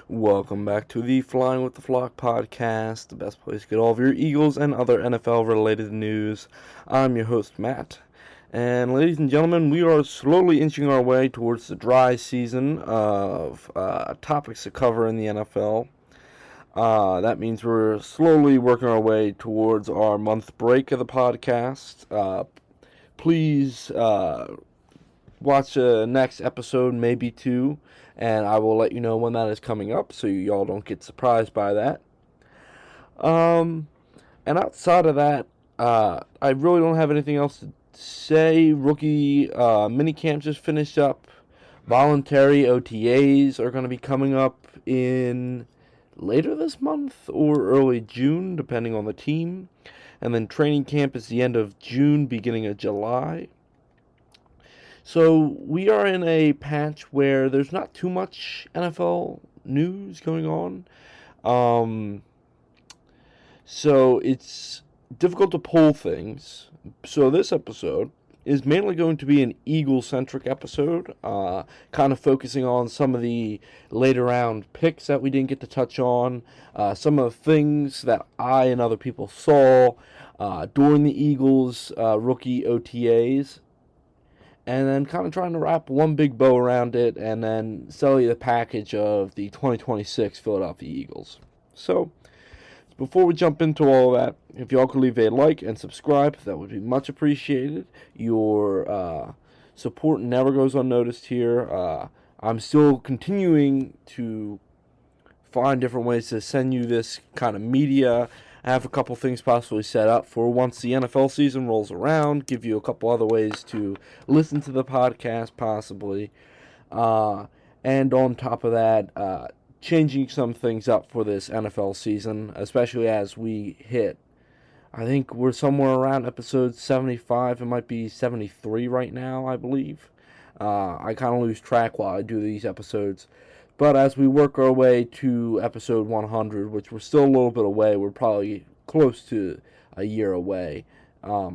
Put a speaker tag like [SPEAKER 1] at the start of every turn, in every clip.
[SPEAKER 1] Welcome back to the Flying with the Flock podcast, the best place to get all of your Eagles and other NFL related news. I'm your host, Matt. And ladies and gentlemen, we are slowly inching our way towards the dry season of topics to cover in the NFL. That means we're slowly working our way towards our month break of the podcast. Please watch the next episode, maybe two, and I will let you know when that is coming up so y'all don't get surprised by that. And outside of that, I really don't have anything else to say. Rookie mini camps just finished up. Voluntary OTAs are going to be coming up in later this month or early June, depending on the team. And then training camp is the end of June, beginning of July. So we are in a patch where there's not too much NFL news going on. So it's difficult to pull things. So this episode is mainly going to be an Eagle-centric episode, kind of focusing on some of the later round picks that we didn't get to touch on, some of the things that I and other people saw during the Eagles' rookie OTAs, and then kind of trying to wrap one big bow around it and then sell you the package of the 2026 Philadelphia Eagles. So, before we jump into all of that, if y'all could leave a like and subscribe, that would be much appreciated. Your support never goes unnoticed here. I'm still continuing to find different ways to send you this kind of media. I have a couple things possibly set up for once the NFL season rolls around, give you a couple other ways to listen to the podcast possibly. And on top of that, changing some things up for this NFL season, especially as we hit, I think we're somewhere around episode 75. It might be 73 right now, I believe. I kind of lose track while I do these episodes. But as we work our way to episode 100, which we're still a little bit away, we're probably close to a year away. I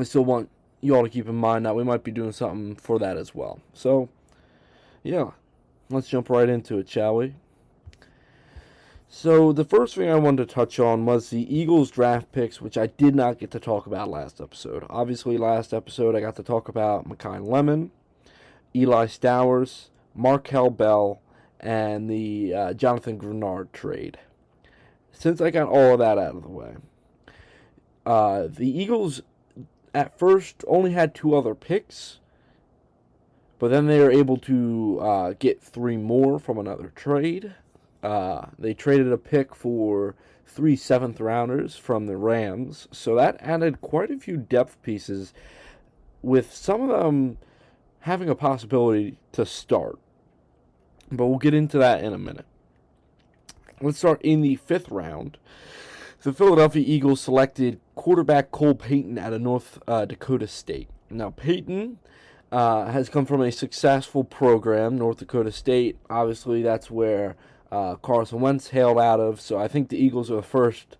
[SPEAKER 1] still want you all to keep in mind that we might be doing something for that as well. So, yeah, let's jump right into it, shall we? So the first thing I wanted to touch on was the Eagles draft picks, which I did not get to talk about last episode. Obviously, last episode I got to talk about Mekhi Lemon, Eli Stowers, Markel Bell, and the Jonathan Grenard trade. Since I got all of that out of the way, the Eagles at first only had two other picks, but then they were able to get three more from another trade. They traded a pick for 3 7th-rounders from the Rams, so that added quite a few depth pieces, with some of them having a possibility to start. But we'll get into that in a minute. Let's start in the 5th round. The Philadelphia Eagles selected quarterback Cole Payton out of North Dakota State. Now, Payton has come from a successful program, North Dakota State. Obviously, that's where Carson Wentz hailed out of. So I think the Eagles are the first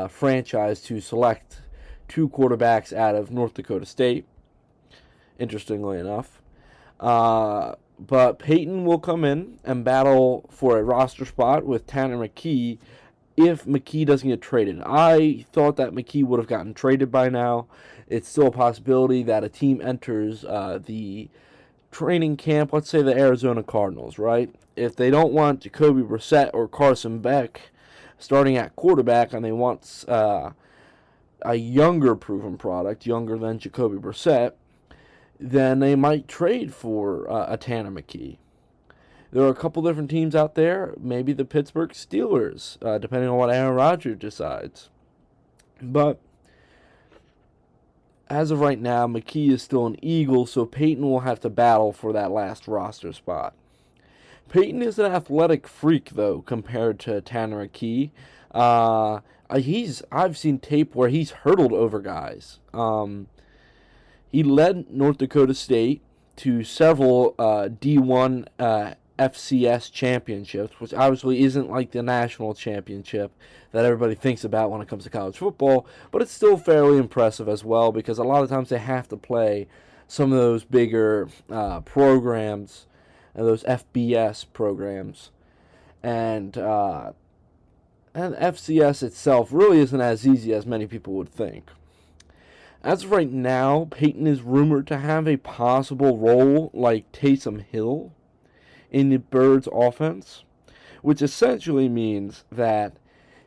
[SPEAKER 1] franchise to select two quarterbacks out of North Dakota State, interestingly enough. But Payton will come in and battle for a roster spot with Tanner McKee if McKee doesn't get traded. I thought that McKee would have gotten traded by now. It's still a possibility that a team enters the training camp, let's say the Arizona Cardinals, right? If they don't want Jacoby Brissett or Carson Beck starting at quarterback and they want a younger proven product, younger than Jacoby Brissett, then they might trade for a Tanner McKee. There are a couple different teams out there, maybe the Pittsburgh Steelers, depending on what Aaron Rodgers decides. But as of right now, McKee is still an Eagle, so Payton will have to battle for that last roster spot. Payton is an athletic freak, though, compared to Tanner McKee. I've seen tape where he's hurdled over guys. He led North Dakota State to several D1 FCS championships, which obviously isn't like the national championship that everybody thinks about when it comes to college football, but it's still fairly impressive as well because a lot of times they have to play some of those bigger programs and those FBS programs. And FCS itself really isn't as easy as many people would think. As of right now, Peyton is rumored to have a possible role like Taysom Hill in the Birds offense, which essentially means that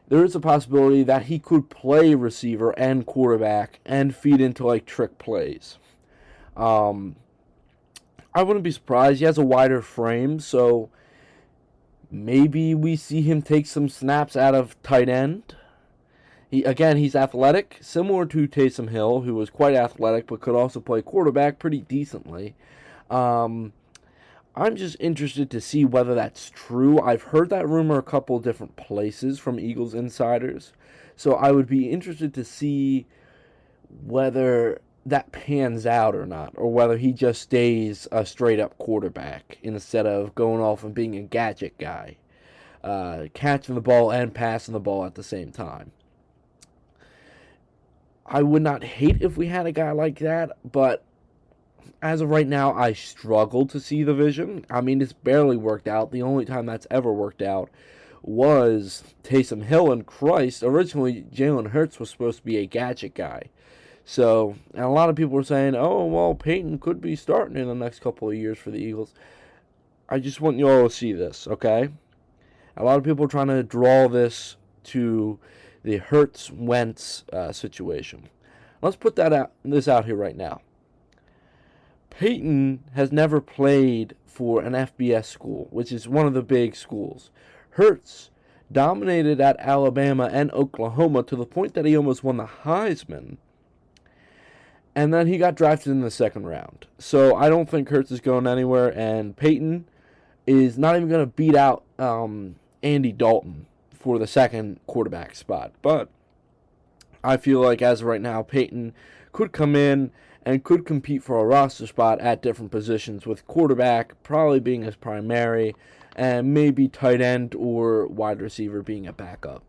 [SPEAKER 1] there is a possibility that he could play receiver and quarterback and feed into like trick plays. Um, I wouldn't be surprised. He has a wider frame, so maybe we see him take some snaps out of tight end. He's athletic, similar to Taysom Hill, who was quite athletic but could also play quarterback pretty decently. I'm just interested to see whether that's true. I've heard that rumor a couple different places from Eagles insiders, so I would be interested to see whether that pans out or not, or whether he just stays a straight up quarterback instead of going off and being a gadget guy, catching the ball and passing the ball at the same time. I would not hate if we had a guy like that, but as of right now, I struggle to see the vision. I mean, it's barely worked out. The only time that's ever worked out was Taysom Hill and Christ. Originally, Jalen Hurts was supposed to be a gadget guy. So, and a lot of people were saying, oh, well, Peyton could be starting in the next couple of years for the Eagles. I just want you all to see this, okay? A lot of people are trying to draw this to the Hurts-Wentz situation. Let's put this out here right now. Peyton has never played for an FBS school, which is one of the big schools. Hurts dominated at Alabama and Oklahoma to the point that he almost won the Heisman. And then he got drafted in the second round. So I don't think Hurts is going anywhere. And Peyton is not even going to beat out Andy Dalton for the second quarterback spot. But I feel like as of right now, Peyton could come in and could compete for a roster spot at different positions, with quarterback probably being his primary and maybe tight end or wide receiver being a backup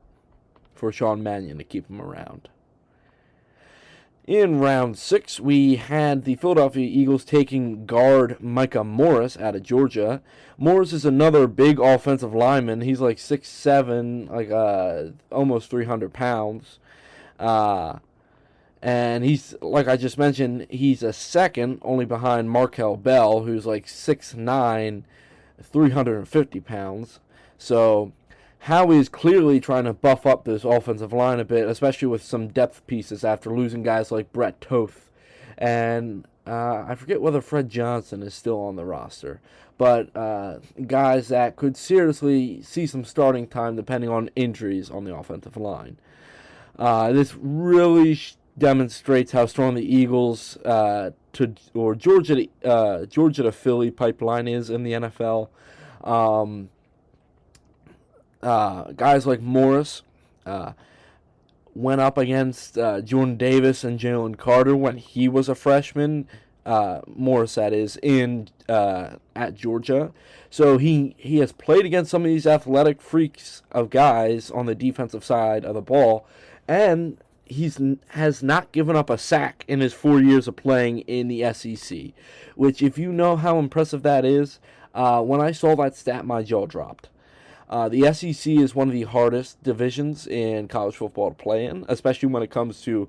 [SPEAKER 1] for Sean Mannion to keep him around. In round 6, we had the Philadelphia Eagles taking guard Micah Morris out of Georgia. Morris is another big offensive lineman. He's like 6'7", like almost 300 pounds. And he's, like I just mentioned, he's a second, only behind Markel Bell, who's like 6'9", 350 pounds. So Howie is clearly trying to buff up this offensive line a bit, especially with some depth pieces after losing guys like Brett Toth. And I forget whether Fred Johnson is still on the roster. But guys that could seriously see some starting time depending on injuries on the offensive line. This really demonstrates how strong the Eagles Georgia to Philly pipeline is in the NFL. Guys like Morris went up against Jordan Davis and Jalen Carter when he was a freshman. Morris, that is, at Georgia. So he has played against some of these athletic freaks of guys on the defensive side of the ball, and has not given up a sack in his 4 years of playing in the SEC, which, if you know how impressive that is, when I saw that stat, my jaw dropped. The SEC is one of the hardest divisions in college football to play in, especially when it comes to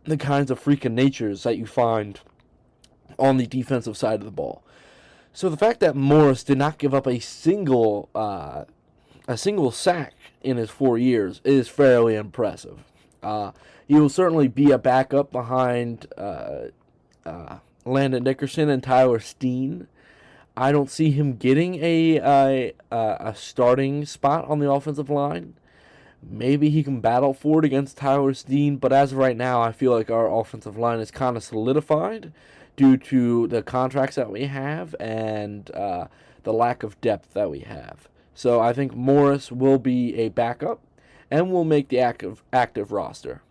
[SPEAKER 1] the kinds of freaking natures that you find on the defensive side of the ball. So the fact that Morris did not give up a single sack in his 4 years is fairly impressive. He will certainly be a backup behind Landon Dickerson and Tyler Steen. I don't see him getting a starting spot on the offensive line. Maybe he can battle for it against Tyler Steen, but as of right now, I feel like our offensive line is kind of solidified due to the contracts that we have and the lack of depth that we have. So I think Morris will be a backup and will make the active roster.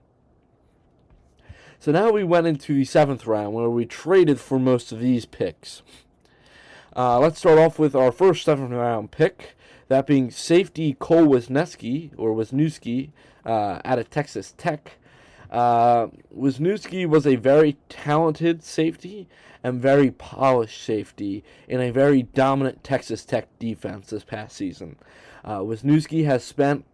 [SPEAKER 1] So now we went into the 7th round where we traded for most of these picks. Let's start off with our first 7th round pick, that being safety Cole Wisniewski out of Texas Tech. Wisniewski was a very talented safety and very polished safety in a very dominant Texas Tech defense this past season. Wisniewski has spent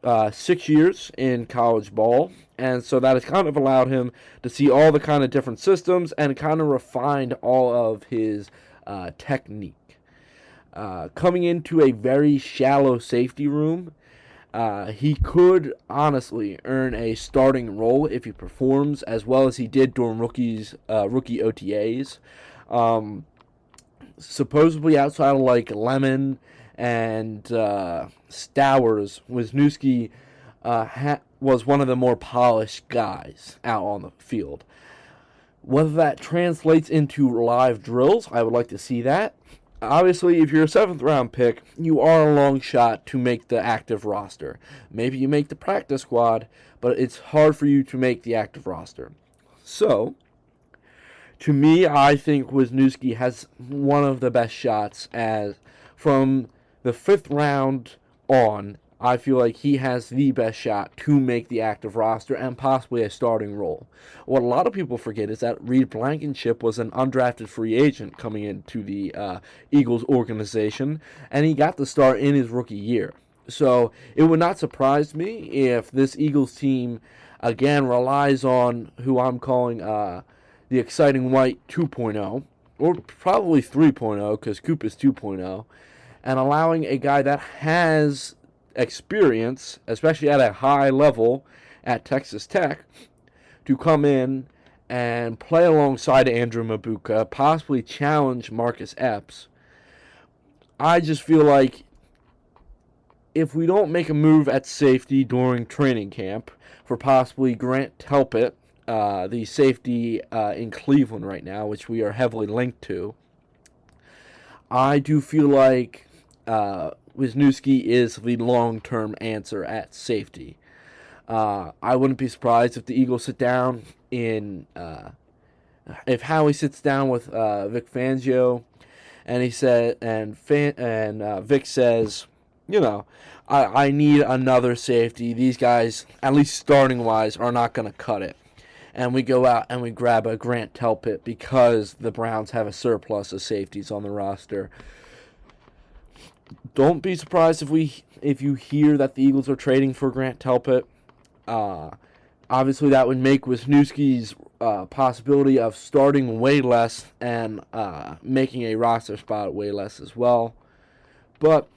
[SPEAKER 1] 6 years in college ball, and so that has kind of allowed him to see all the kind of different systems and kind of refined all of his technique. Coming into a very shallow safety room, he could honestly earn a starting role if he performs as well as he did during rookie OTAs. Supposedly outside of like Lemon and Stowers, Wisniewski was one of the more polished guys out on the field. Whether that translates into live drills, I would like to see that. Obviously, if you're a 7th round pick, you are a long shot to make the active roster. Maybe you make the practice squad, but it's hard for you to make the active roster. So, to me, I think Wisniewski has one of the best shots as from the 5th round on. I feel like he has the best shot to make the active roster and possibly a starting role. What a lot of people forget is that Reed Blankenship was an undrafted free agent coming into the Eagles organization, and he got the start in his rookie year. So it would not surprise me if this Eagles team, again, relies on who I'm calling the Exciting White 2.0, or probably 3.0 because Coop is 2.0, and allowing a guy that has experience, especially at a high level at Texas Tech, to come in and play alongside Andrew Mabuka, possibly challenge Marcus Epps. I just feel like if we don't make a move at safety during training camp for possibly Grant Telpett, the safety in Cleveland right now, which we are heavily linked to, I do feel like Wisniewski is the long-term answer at safety. I wouldn't be surprised if the Eagles sit down if Howie sits down with Vic Fangio, and Vic says, I need another safety. These guys, at least starting wise, are not going to cut it. And we go out and we grab a Grant Telpett because the Browns have a surplus of safeties on the roster. Don't be surprised if you hear that the Eagles are trading for Grant Telpett. Obviously, that would make Wisniewski's possibility of starting way less and making a roster spot way less as well. But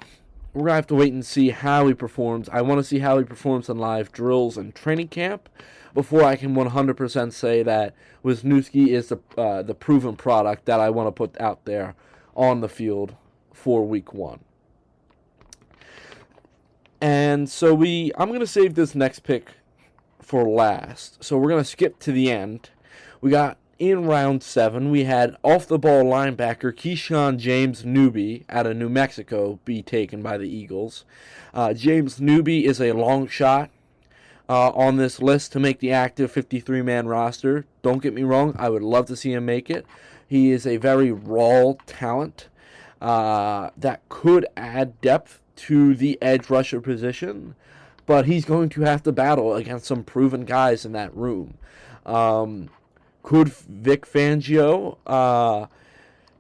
[SPEAKER 1] we're going to have to wait and see how he performs. I want to see how he performs in live drills and training camp before I can 100% say that Wisniewski is the proven product that I want to put out there on the field for week 1. And so I'm going to save this next pick for last. So we're going to skip to the end. We got in round 7, we had off-the-ball linebacker Keyshawn James Newby out of New Mexico be taken by the Eagles. James Newby is a long shot on this list to make the active 53-man roster. Don't get me wrong, I would love to see him make it. He is a very raw talent that could add depth to the edge rusher position, but he's going to have to battle against some proven guys in that room. Could Vic Fangio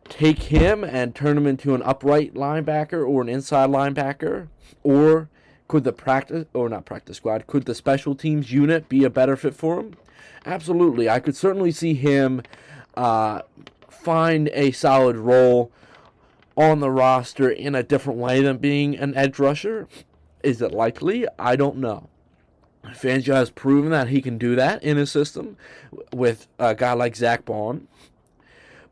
[SPEAKER 1] take him and turn him into an upright linebacker or an inside linebacker? Or could could the special teams unit be a better fit for him? Absolutely. I could certainly see him find a solid role on the roster in a different way than being an edge rusher. Is it likely? I don't know. Fangio has proven that he can do that in his system with a guy like Zach Bond.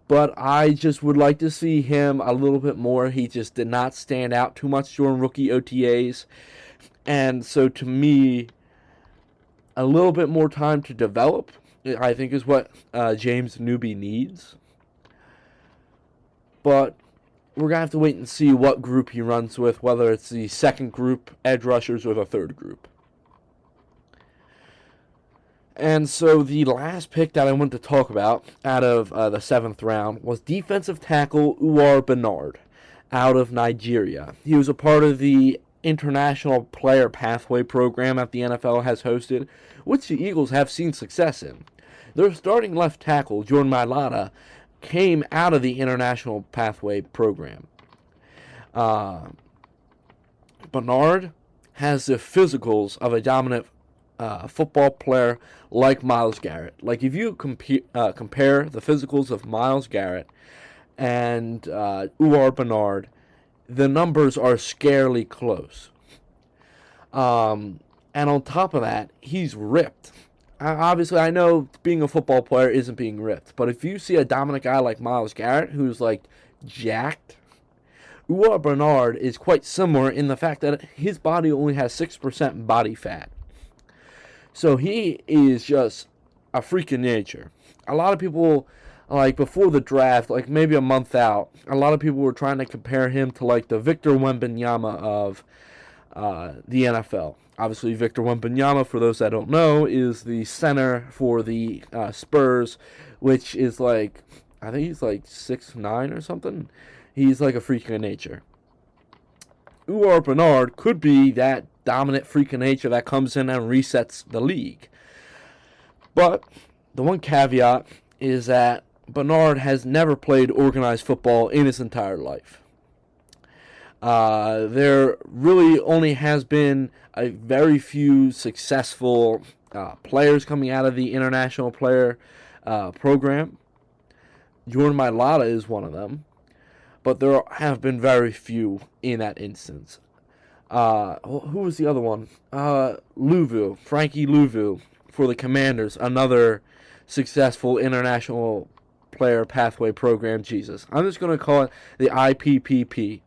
[SPEAKER 1] But I just would like to see him a little bit more. He just did not stand out too much during rookie OTAs. And so to me, a little bit more time to develop, I think, is what James Newby needs. But we're going to have to wait and see what group he runs with, whether it's the second group edge rushers or the third group. And so the last pick that I want to talk about out of the 7th round was defensive tackle Uwar Bernard out of Nigeria. He was a part of the international player pathway program that the NFL has hosted, which the Eagles have seen success in. Their starting left tackle, Jordan Mailata, came out of the international pathway program. Bernard has the physicals of a dominant football player like Myles Garrett. Like, if you compare the physicals of Myles Garrett and Uar Bernard, the numbers are scarily close. And on top of that, he's ripped. Obviously, I know being a football player isn't being ripped, but if you see a dominant guy like Myles Garrett, who's like jacked, Uar Bernard is quite similar in the fact that his body only has 6% body fat. So he is just a freak of nature. A lot of people, like before the draft, like maybe a month out, a lot of people were trying to compare him to like the Victor Wembanyama of the NFL. Obviously, Victor Wembanyama, for those that don't know, is the center for the Spurs, which is like, I think he's like 6'9" or something. He's like a freak of nature. Uar Bernard could be that dominant freak of nature that comes in and resets the league. But the one caveat is that Bernard has never played organized football in his entire life. There really only has been a very few successful players coming out of the international player program. Jordan Mailata is one of them, but there have been very few in that instance. Who was the other one? Louvu, Frankie Louvu for the Commanders, another successful international player pathway program. Jesus, I'm just going to call it the IPPP.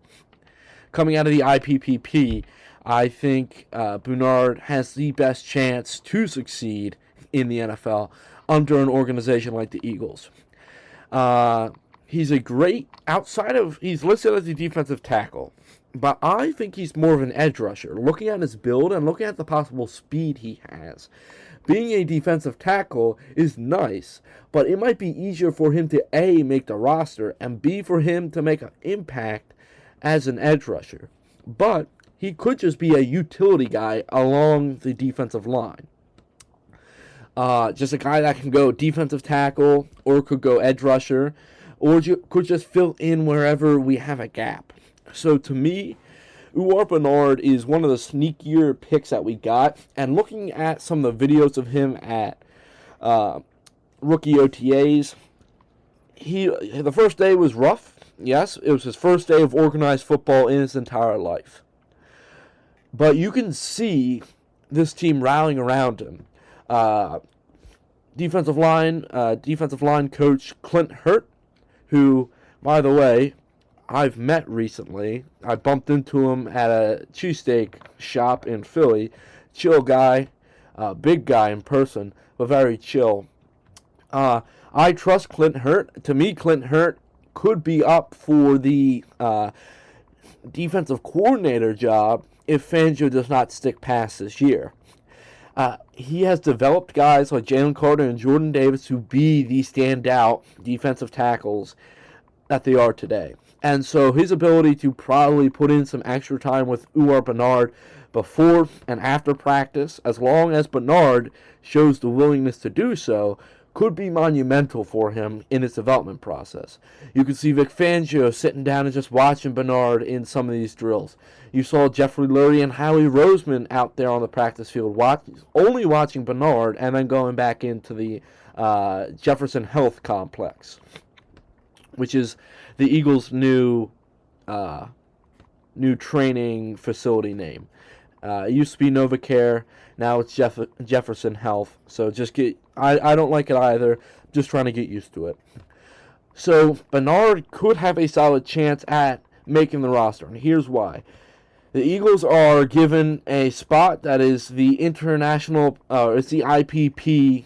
[SPEAKER 1] Coming out of the IPPP, I think Bernard has the best chance to succeed in the NFL under an organization like the Eagles. He's a great, he's listed as a defensive tackle, but I think he's more of an edge rusher. Looking at his build and looking at the possible speed he has, being a defensive tackle is nice, but it might be easier for him to A, make the roster, and B, for him to make an impact as an edge rusher. But he could just be a utility guy along the defensive line. Just a guy that can go defensive tackle, or could go edge rusher, or could just fill in wherever we have a gap. So to me, Uar Bernard is one of the sneakier picks that we got. And looking at some of the videos of him at rookie OTAs, the first day was rough. Yes, it was his first day of organized football in his entire life. But you can see this team rallying around him. Defensive line coach Clint Hurt, who, by the way, I've met recently. I bumped into him at a cheesesteak shop in Philly. Chill guy, big guy in person, but very chill. I trust Clint Hurt. To me, Clint Hurt could be up for the defensive coordinator job if Fangio does not stick past this year. He has developed guys like Jalen Carter and Jordan Davis to be the standout defensive tackles that they are today. And so his ability to probably put in some extra time with Uar Bernard before and after practice, as long as Bernard shows the willingness to do so, could be monumental for him in his development process. You can see Vic Fangio sitting down and just watching Bernard in some of these drills. You saw Jeffrey Lurie and Howie Roseman out there on the practice field only watching Bernard and then going back into the Jefferson Health Complex, which is the Eagles' new training facility name. It used to be NovaCare. Now it's Jefferson Health. So I don't like it either. Just trying to get used to it. So Bernard could have a solid chance at making the roster, and here's why. The Eagles are given a spot that is the international, it's the IPPP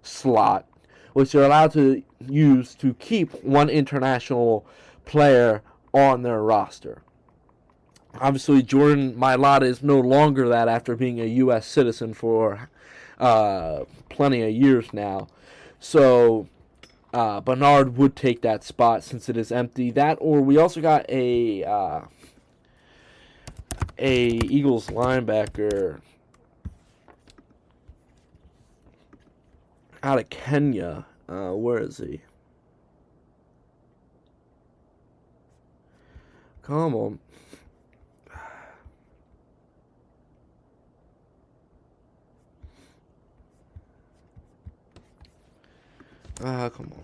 [SPEAKER 1] slot, which they're allowed to use to keep one international player on their roster. Obviously, Jordan Mailata is no longer that after being a U.S. citizen for plenty of years now. So Bernard would take that spot since it is empty. That, or we also got a a Eagles linebacker out of Kenya. Where is he? Come on. Come on.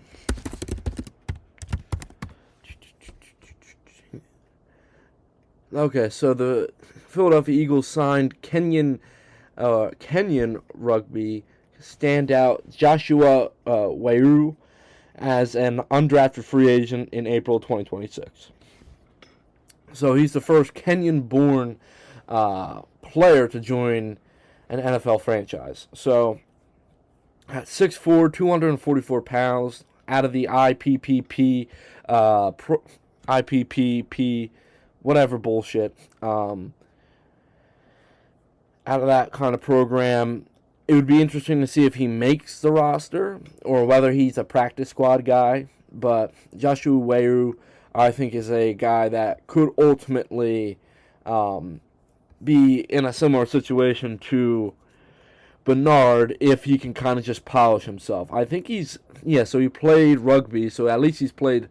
[SPEAKER 1] Okay, so the Philadelphia Eagles signed Kenyan rugby standout Joshua Wairu as an undrafted free agent in April 2026. So he's the first Kenyan-born player to join an NFL franchise. So at 6'4", 244 pounds, out of the IPPP, whatever bullshit, out of that kind of program. It would be interesting to see if he makes the roster or whether he's a practice squad guy. But Joshua Wairu, I think, is a guy that could ultimately be in a similar situation to Bernard if he can kind of just polish himself. I think so he played rugby, so at least he's played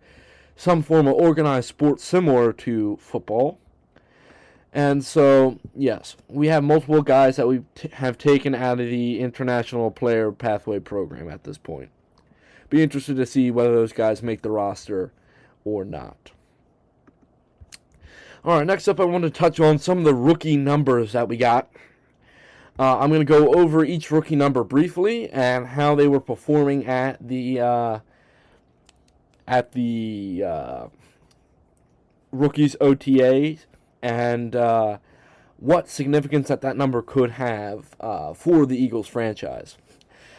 [SPEAKER 1] some form of organized sport similar to football. And so, yes, we have multiple guys that we have taken out of the International Player Pathway Program at this point. Be interested to see whether those guys make the roster or not. All right, next up I want to touch on some of the rookie numbers that we got. I'm going to go over each rookie number briefly and how they were performing at the rookies OTA and what significance that number could have for the Eagles franchise.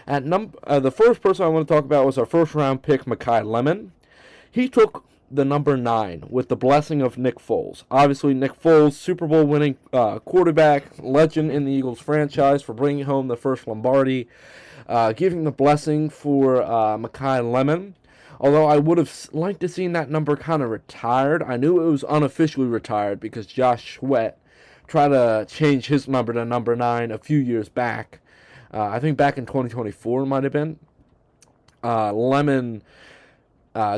[SPEAKER 1] At the first person I want to talk about was our first-round pick, Makai Lemon. He took the number 9 with the blessing of Nick Foles. Obviously, Nick Foles, Super Bowl winning quarterback, legend in the Eagles franchise for bringing home the first Lombardi, giving the blessing for Makai Lemon. Although I would have liked to seen that number kind of retired. I knew it was unofficially retired because Josh Sweat tried to change his number to number 9 a few years back. I think back in 2024 might have been. Lemon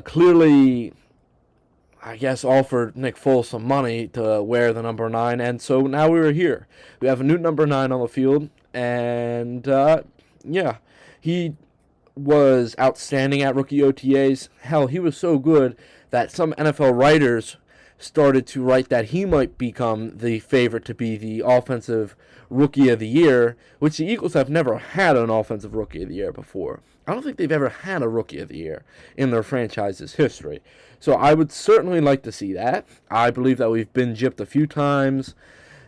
[SPEAKER 1] clearly, I guess, offered Nick Foles some money to wear the number 9, and so now we're here. We have a new number 9 on the field, and he was outstanding at rookie OTAs. Hell, he was so good that some NFL writers started to write that he might become the favorite to be the offensive rookie of the year, which the Eagles have never had an offensive rookie of the year before. I don't think they've ever had a rookie of the year in their franchise's history. So I would certainly like to see that. I believe that we've been gypped a few times,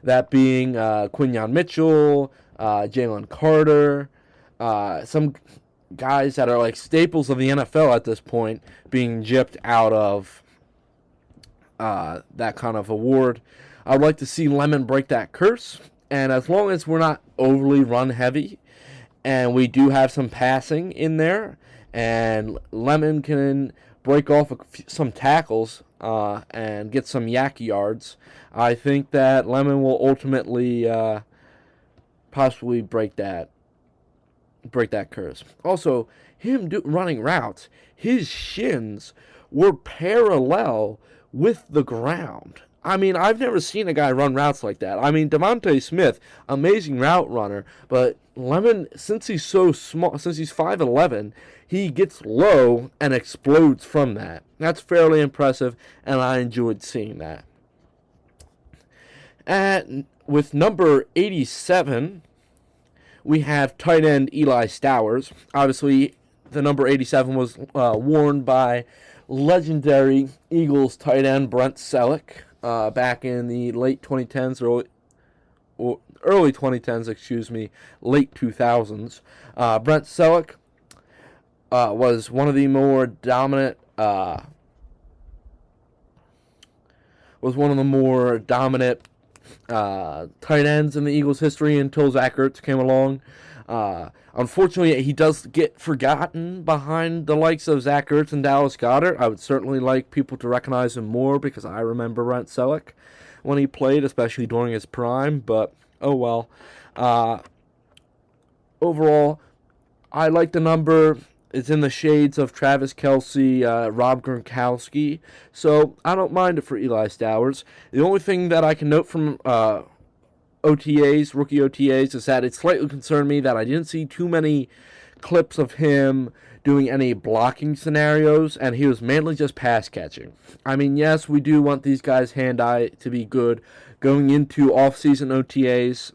[SPEAKER 1] that being Quinyon Mitchell, Jalen Carter, some guys that are like staples of the NFL at this point being gypped out of that kind of award. I'd like to see Lemon break that curse, and as long as we're not overly run heavy and we do have some passing in there and Lemon can break off some tackles and get some yak yards, I think that Lemon will ultimately possibly break that curse. Also, him running routes, his shins were parallel with the ground. I mean, I've never seen a guy run routes like that. I mean, Devontae Smith, amazing route runner, but Lemon, since he's so small, since he's 5'11", he gets low and explodes from that. That's fairly impressive, and I enjoyed seeing that. With number 87, we have tight end Eli Stowers. Obviously, the number 87 was worn by legendary Eagles tight end Brent Celek back in the late 2010s, early 2010s, late 2000s. Brent Celek was one of the more dominant tight ends in the Eagles' history until Zach Ertz came along. Unfortunately, he does get forgotten behind the likes of Zach Ertz and Dallas Goedert. I would certainly like people to recognize him more because I remember Brent Selleck when he played, especially during his prime, but oh well. Overall, I like the number. It's in the shades of Travis Kelce, Rob Gronkowski, so I don't mind it for Eli Stowers. The only thing that I can note from OTAs, rookie OTAs, is that it slightly concerned me that I didn't see too many clips of him doing any blocking scenarios, and he was mainly just pass catching. I mean, yes, we do want these guys' hand-eye to be good going into off-season OTAs,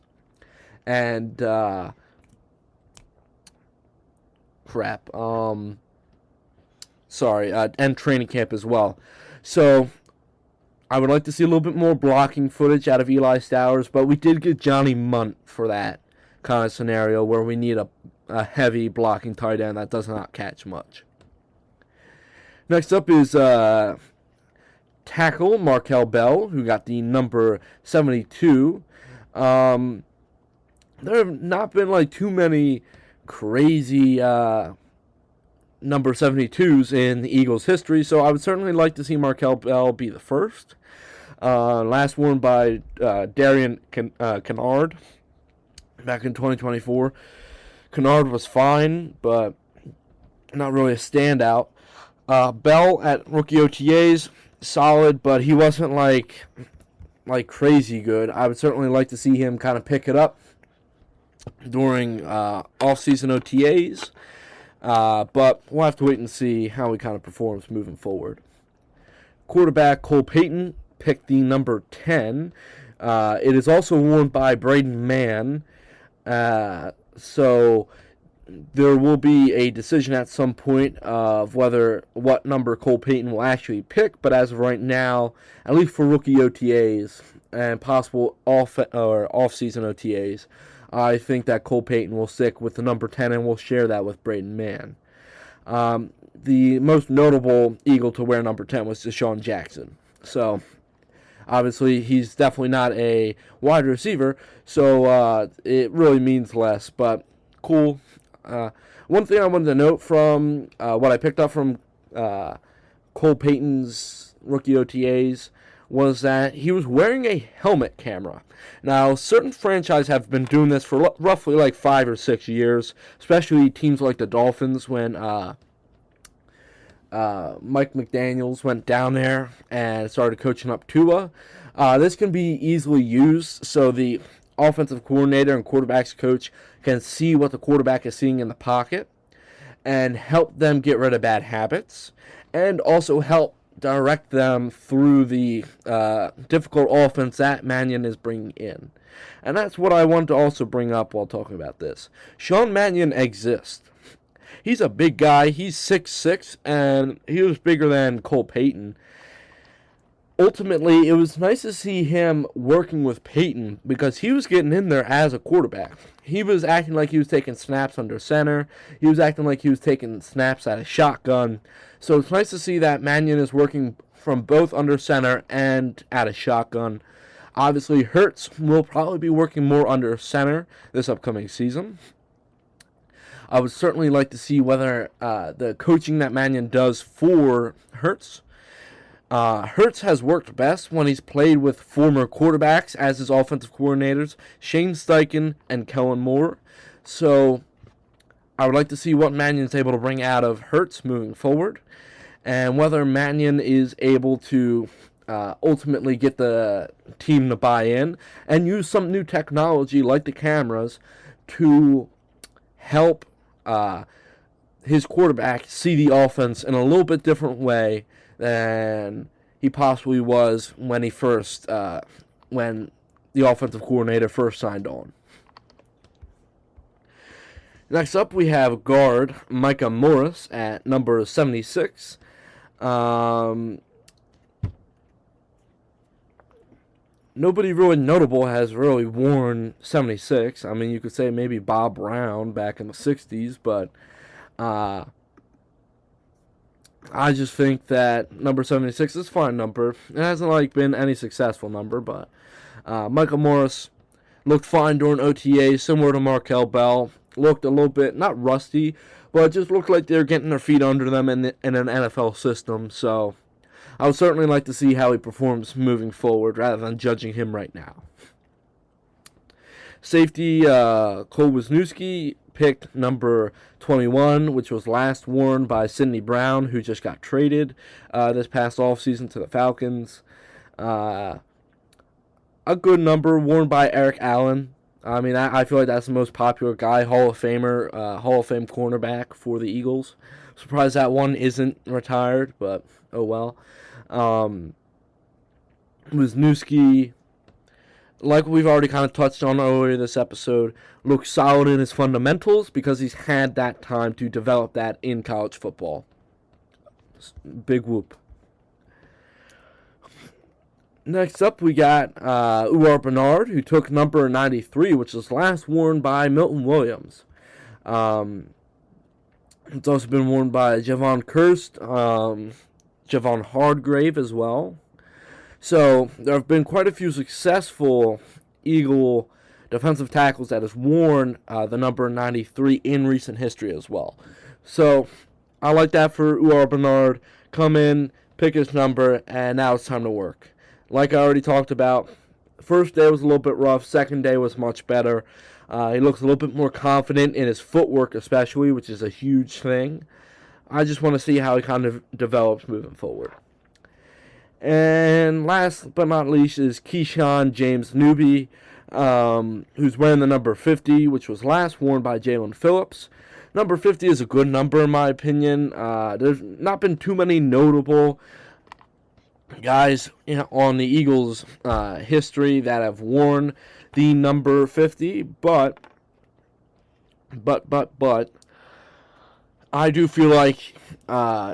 [SPEAKER 1] and and training camp as well. So I would like to see a little bit more blocking footage out of Eli Stowers, but we did get Johnny Munt for that kind of scenario where we need a heavy blocking tight end that does not catch much. Next up is tackle Markel Bell, who got the number 72. There have not been like too many crazy number 72s in the Eagles' history, so I would certainly like to see Markel Bell be the first. Last worn by Darian Kennard back in 2024. Kennard was fine, but not really a standout. Bell at rookie OTAs, solid, but he wasn't like crazy good. I would certainly like to see him kind of pick it up during off-season OTAs, but we'll have to wait and see how he kind of performs moving forward. Quarterback Cole Payton picked the number 10. It is also worn by Braden Mann, so there will be a decision at some point of what number Cole Payton will actually pick, but as of right now, at least for rookie OTAs and possible off-season OTAs, I think that Cole Payton will stick with the number 10, and we'll share that with Braden Mann. The most notable Eagle to wear number 10 was Deshaun Jackson. So, obviously, he's definitely not a wide receiver, so it really means less, but cool. One thing I wanted to note from what I picked up from Cole Payton's rookie OTAs was that he was wearing a helmet camera. Now, certain franchises have been doing this for roughly like 5 or 6 years, especially teams like the Dolphins when Mike McDaniels went down there and started coaching up Tua. This can be easily used so the offensive coordinator and quarterback's coach can see what the quarterback is seeing in the pocket and help them get rid of bad habits, and also help direct them through the difficult offense that Mannion is bringing in. And that's what I wanted to also bring up while talking about this. Sean Mannion exists. He's a big guy. He's 6'6", and he was bigger than Cole Payton. Ultimately, it was nice to see him working with Payton because he was getting in there as a quarterback. He was acting like he was taking snaps under center. He was acting like he was taking snaps at a shotgun. So it's nice to see that Mannion is working from both under center and at a shotgun. Obviously, Hurts will probably be working more under center this upcoming season. I would certainly like to see whether the coaching that Mannion does for Hurts. Hurts has worked best when he's played with former quarterbacks as his offensive coordinators, Shane Steichen and Kellen Moore. So I would like to see what Mannion's able to bring out of Hurts moving forward, and whether Mannion is able to ultimately get the team to buy in and use some new technology like the cameras to help his quarterback see the offense in a little bit different way than he possibly was when when the offensive coordinator first signed on. Next up, we have guard Micah Morris at number 76. Nobody really notable has really worn 76. I mean, you could say maybe Bob Brown back in the 60s, but I just think that number 76 is a fine number. It hasn't been any successful number, but Michael Morris looked fine during OTA, similar to Markel Bell. Looked a little bit, not rusty, but it just looked like they were getting their feet under them in an NFL system. So I would certainly like to see how he performs moving forward rather than judging him right now. Safety Cole Wisniewski picked number 21, which was last worn by Sidney Brown, who just got traded this past offseason to the Falcons. A good number worn by Eric Allen. I mean, I feel like that's the most popular guy, Hall of Famer, Hall of Fame cornerback for the Eagles. Surprised that one isn't retired, but oh well. Wisniewski, like we've already kind of touched on earlier this episode, looks solid in his fundamentals because he's had that time to develop that in college football. Big whoop. Next up, we got Uar Bernard, who took number 93, which was last worn by Milton Williams. It's also been worn by Javon Kirst, Javon Hargrave as well. So there have been quite a few successful Eagle defensive tackles that has worn the number 93 in recent history as well. So I like that for Uar Bernard. Come in, pick his number, and now it's time to work. Like I already talked about, first day was a little bit rough. Second day was much better. He looks a little bit more confident in his footwork especially, which is a huge thing. I just want to see how he kind of develops moving forward. And last but not least is Keyshawn James Newby, who's wearing the number 50, which was last worn by Jalen Phillips. Number 50 is a good number in my opinion. There's not been too many notable guys on the Eagles' history that have worn the number 50, but I do feel like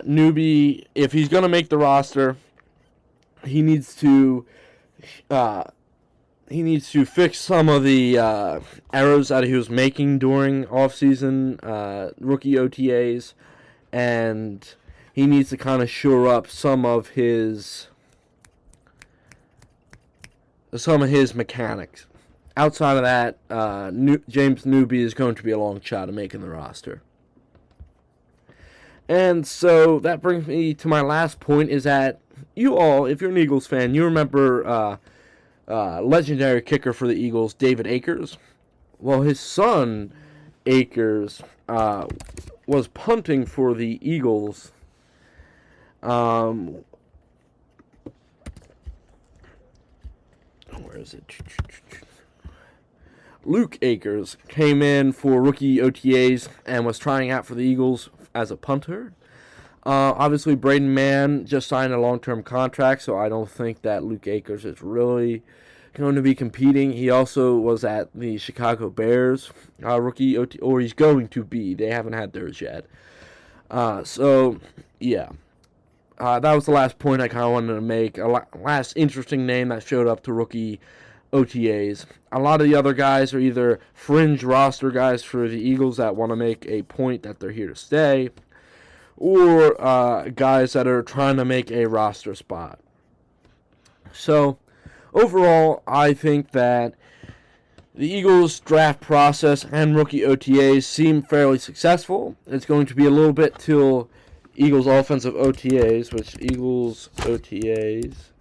[SPEAKER 1] Newby, if he's going to make the roster, he needs to fix some of the errors that he was making during offseason rookie OTAs, and he needs to kind of shore up some of his mechanics. Outside of that, James Newby is going to be a long shot of making the roster. And so that brings me to my last point, is that you all, if you're an Eagles fan, you remember legendary kicker for the Eagles, David Akers. Well, his son, Akers, was punting for the Eagles. Where is it? Luke Akers came in for rookie OTAs and was trying out for the Eagles as a punter. Obviously, Braden Mann just signed a long-term contract, so I don't think that Luke Akers is really going to be competing. He also was at the Chicago Bears rookie OTA, or he's going to be. They haven't had theirs yet. So, yeah. That was the last point I kind of wanted to make. Last interesting name that showed up to rookie OTAs. A lot of the other guys are either fringe roster guys for the Eagles that want to make a point that they're here to stay, or guys that are trying to make a roster spot. So, overall, I think that the Eagles draft process and rookie OTAs seem fairly successful. It's going to be a little bit till Eagles offensive OTAs, which Eagles OTAs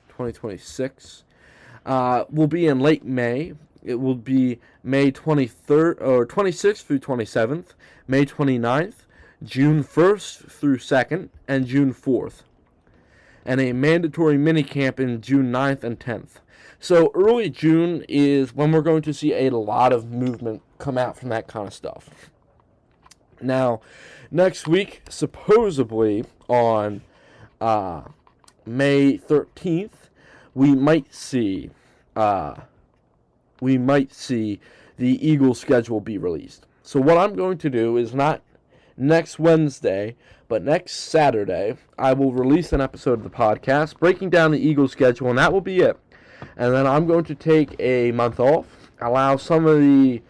[SPEAKER 1] 2026 will be in late May. It will be May 23rd or 26th through 27th, May 29th, June 1st through 2nd, and June 4th. And a mandatory minicamp in June 9th and 10th. So early June is when we're going to see a lot of movement come out from that kind of stuff. Now, next week, supposedly on May 13th, we might see the Eagles schedule be released. So what I'm going to do is not next Wednesday, but next Saturday, I will release an episode of the podcast breaking down the Eagles schedule, and that will be it. And then I'm going to take a month off, allow some of the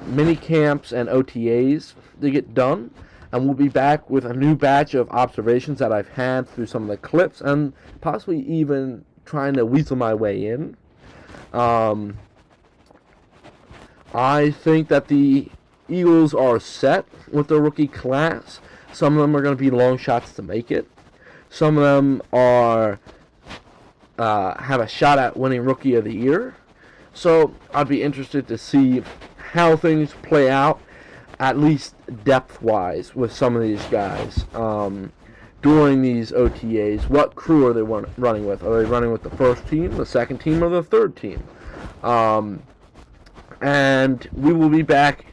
[SPEAKER 1] mini camps and OTAs to get done, And we'll be back with a new batch of observations that I've had through some of the clips and possibly even trying to weasel my way in. I think that the Eagles are set with their rookie class. Some of them are going to be long shots to make it. Some of them are have a shot at winning Rookie of the Year. So I'd be interested to see how things play out, at least depth-wise, with some of these guys during these OTAs. What crew are they running with? Are they running with the first team, the second team, or the third team? And we will be back,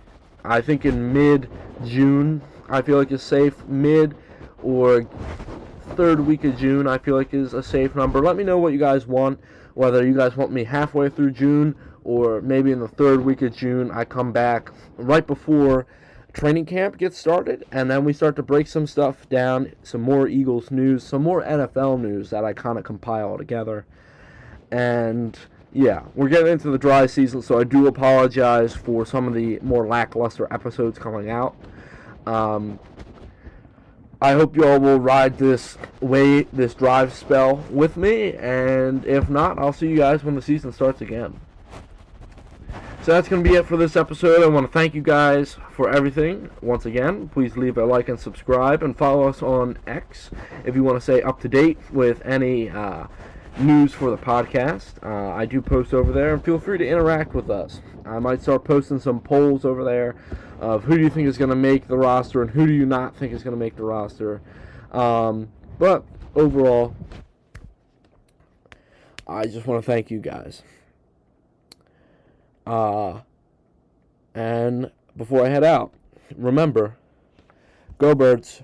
[SPEAKER 1] I think, in mid-June. I feel like is safe. Mid or third week of June, I feel like is a safe number. Let me know what you guys want, whether you guys want me halfway through June or maybe in the third week of June. I come back right before training camp gets started, and then we start to break some stuff down, some more Eagles news, some more NFL news that I kind of compile together. And yeah, we're getting into the dry season, so I do apologize for some of the more lackluster episodes coming out. I hope you all will ride this drive spell with me, and if not, I'll see you guys when the season starts again. So that's going to be it for this episode. I want to thank you guys for everything. Once again, please leave a like and subscribe, and follow us on X if you want to stay up to date with any news for the podcast. I do post over there, and feel free to interact with us. I might start posting some polls over there of who do you think is going to make the roster and who do you not think is going to make the roster. But overall, I just want to thank you guys. And before I head out, remember, go Birds.